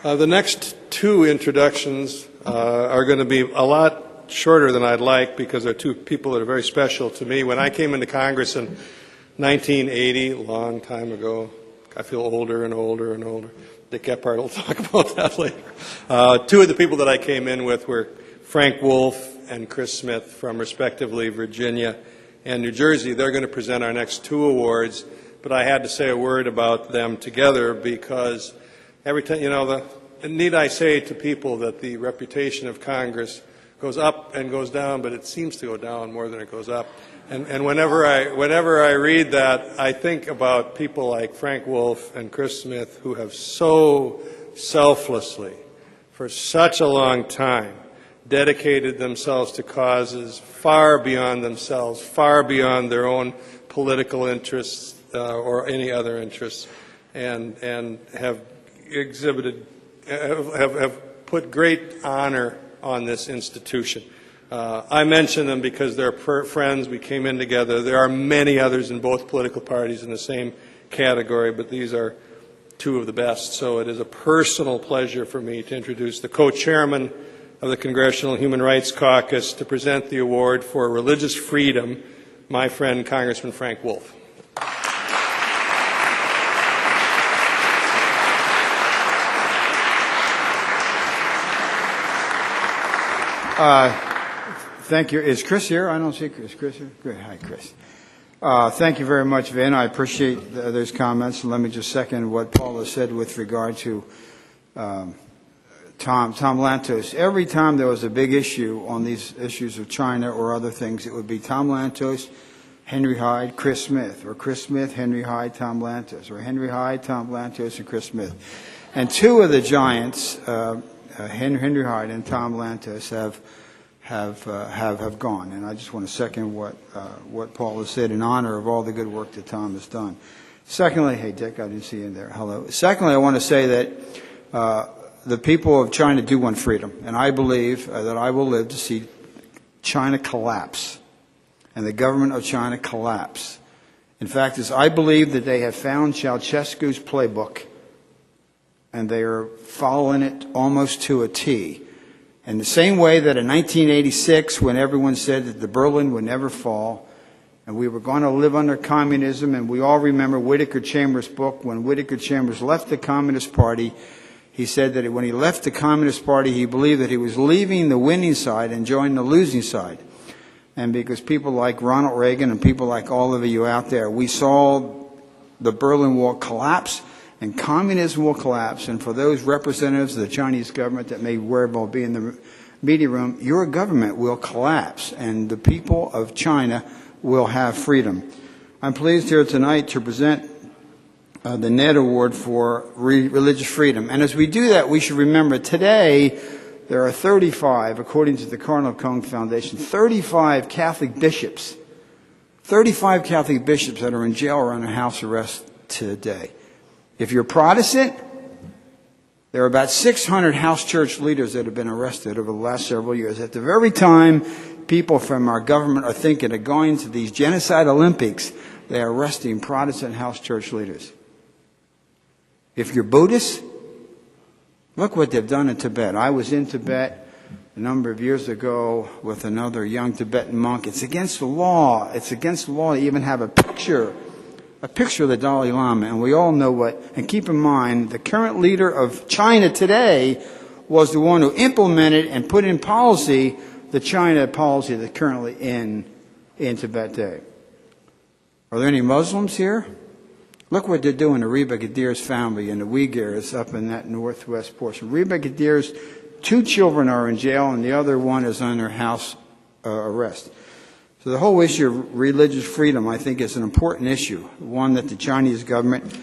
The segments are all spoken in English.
The next two introductions are going to be a lot shorter than I'd like because they're two people that are very special to me. When I came into Congress in 1980, a long time ago, I feel older and older and older. Dick Gephardt will talk about that later. Two of the people that I came in with were Frank Wolf and Chris Smith from respectively Virginia and New Jersey. They're going to present our next two awards, but I had to say a word about them together because every time, need I say to people that the reputation of Congress goes up and goes down, but it seems to go down more than it goes up. And whenever I read that, I think about people like Frank Wolf and Chris Smith who have so selflessly, for such a long time, dedicated themselves to causes far beyond themselves, far beyond their own political interests or any other interests, and have have put great honor on this institution. I mention them because they're friends. We came in together. There are many others in both political parties in the same category, but these are two of the best. So it is a personal pleasure for me to introduce the co-chairman of the Congressional Human Rights Caucus to present the award for religious freedom, my friend Congressman Frank Wolf. Thank you. Is Chris here? I don't see Chris. Is Chris here? Good. Hi, Chris. Thank you very much, Vin. I appreciate those comments. And let me just second what Paul has said with regard to Tom Lantos. Every time there was a big issue on these issues of China or other things, it would be Tom Lantos, Henry Hyde, Chris Smith, or Chris Smith, Henry Hyde, Tom Lantos, or Henry Hyde, Tom Lantos, and Chris Smith. And two of the giants, Henry Hyde and Tom Lantos, have gone, and I just want to second what Paul has said in honor of all the good work that Tom has done. Secondly, hey Dick, I didn't see you in there. Hello. Secondly, I want to say that the people of China do want freedom, and I believe that I will live to see China collapse, and the government of China collapse. In fact, I believe that they have found Ceausescu's playbook, and they are following it almost to a T. In the same way that in 1986, when everyone said that the Berlin would never fall, and we were going to live under communism, and we all remember Whittaker Chambers' book, when Whittaker Chambers left the Communist Party, he said that when he left the Communist Party, he believed that he was leaving the winning side and joining the losing side. And because people like Ronald Reagan and people like all of you out there, we saw the Berlin Wall collapse, and communism will collapse. And for those representatives of the Chinese government that may very well be in the media room, your government will collapse, and the people of China will have freedom. I'm pleased here tonight to present the NED Award for Religious Freedom. And as we do that, we should remember today there are 35, according to the Cardinal Kong Foundation, 35 Catholic bishops that are in jail or under house arrest today. If you're Protestant, there are about 600 house church leaders that have been arrested over the last several years. At the very time people from our government are thinking of going to these genocide Olympics, they are arresting Protestant house church leaders. If you're Buddhist, look what they've done in Tibet. I was in Tibet a number of years ago with another young Tibetan monk. It's against the law. It's against the law to even have a picture of the Dalai Lama, and we all know what. And keep in mind, the current leader of China today was the one who implemented and put in policy the China policy that's currently in Tibet today. Are there any Muslims here? Look what they're doing to Reba Gadir's family and the Uyghurs up in that northwest portion. Reba Gadir's 2 children are in jail, and the other one is under house arrest. So the whole issue of religious freedom, I think, is an important issue, one that the Chinese government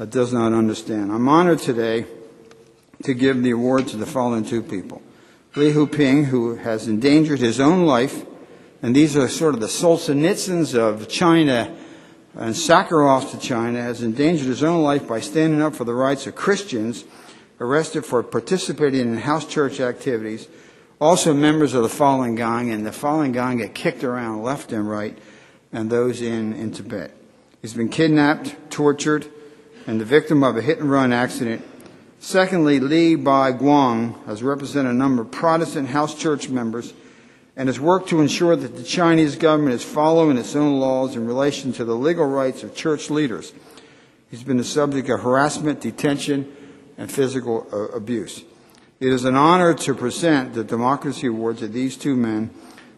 does not understand. I'm honored today to give the award to the following 2 people. Li Heping, who has endangered his own life, and these are sort of the Solzhenitsyns of China, and Sakharov to China, has endangered his own life by standing up for the rights of Christians arrested for participating in house church activities. Also members of the Falun Gong, and the Falun Gong get kicked around left and right, and those in Tibet. He's been kidnapped, tortured, and the victim of a hit-and-run accident Secondly, Li Baiguang has represented a number of Protestant house church members and has worked to ensure that the Chinese government is following its own laws in relation to the legal rights of church leaders. He's been the subject of harassment, detention, and physical abuse. It is an honor to present the Democracy Awards to these two men,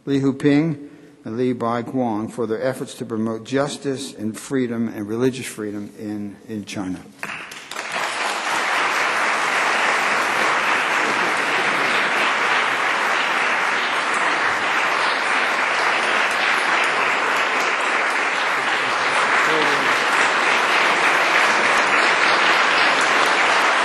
Li Heping and Li Baiguang, for their efforts to promote justice and freedom and religious freedom in China.